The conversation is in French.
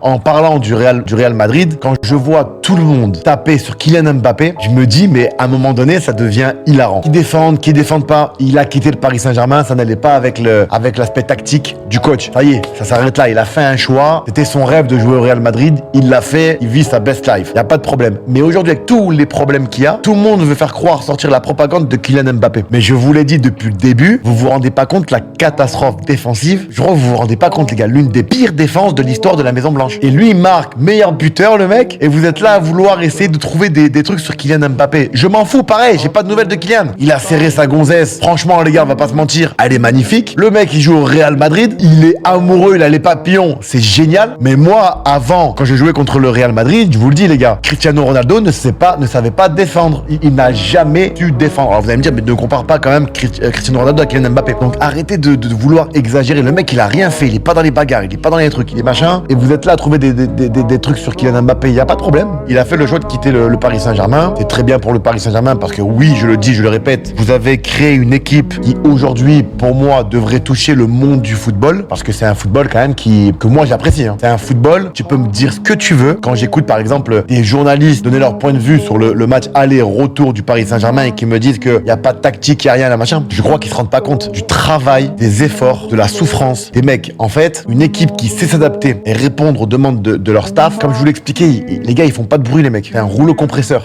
En parlant du Real Madrid, quand je vois tout le monde taper sur Kylian Mbappé, je me dis, mais à un moment donné, ça devient hilarant. Qui défendent pas, il a quitté le Paris Saint-Germain, ça n'allait pas avec l'aspect tactique du coach. Ça y est, ça s'arrête là, il a fait un choix, c'était son rêve de jouer au Real Madrid, il l'a fait, il vit sa best life, y a pas de problème. Mais aujourd'hui, avec tous les problèmes qu'il y a, tout le monde veut faire croire, sortir la propagande de Kylian Mbappé. Mais je vous l'ai dit depuis le début, vous vous rendez pas compte de la catastrophe défensive. Je crois que vous vous rendez pas compte, les gars, l'une des pires défenses de l'histoire de la Maison Blanche. Et lui, il marque meilleur buteur, le mec, et vous êtes là à vouloir essayer de trouver des trucs sur Kylian Mbappé. Je m'en fous, pareil, j'ai pas de nouvelles de Kylian. Il a serré sa gonzesse. Franchement, les gars, on va pas se mentir, elle est magnifique. Le mec, il joue au Real Madrid, il est amoureux, il a les papillons, c'est génial. Mais moi, avant, quand je jouais contre le Real Madrid, je vous le dis, les gars, Cristiano Ronaldo ne savait pas défendre. Il n'a jamais su défendre. Alors vous allez me dire, mais ne compare pas quand même Cristiano Ronaldo à Kylian Mbappé. Donc arrêtez de vouloir exagérer. Le mec, il a rien fait, il est pas dans les bagarres, il est pas dans les trucs, il est machin. Et vous êtes là à trouver des trucs sur Kylian Mbappé, il n'y a pas de problème. Il a fait le choix de quitter le Paris Saint-Germain. C'est très bien pour le Paris Saint-Germain parce que oui, je le dis, je le répète, vous avez créé une équipe qui aujourd'hui, pour moi, devrait toucher le monde du football parce que c'est un football quand même que moi j'apprécie. C'est un football, tu peux me dire ce que tu veux. Quand j'écoute par exemple des journalistes donner leur point de vue sur le match aller-retour du Paris Saint-Germain et qui me disent qu'il n'y a pas de tactique, il n'y a rien, là machin, je crois qu'ils se rendent pas compte du travail, des efforts, de la souffrance des mecs. En fait, une équipe qui sait s'adapter et répondre aux demandes de leur staff, comme je vous l'expliquais, les gars, ils font pas de bruit, les mecs. C'est un rouleau compresseur.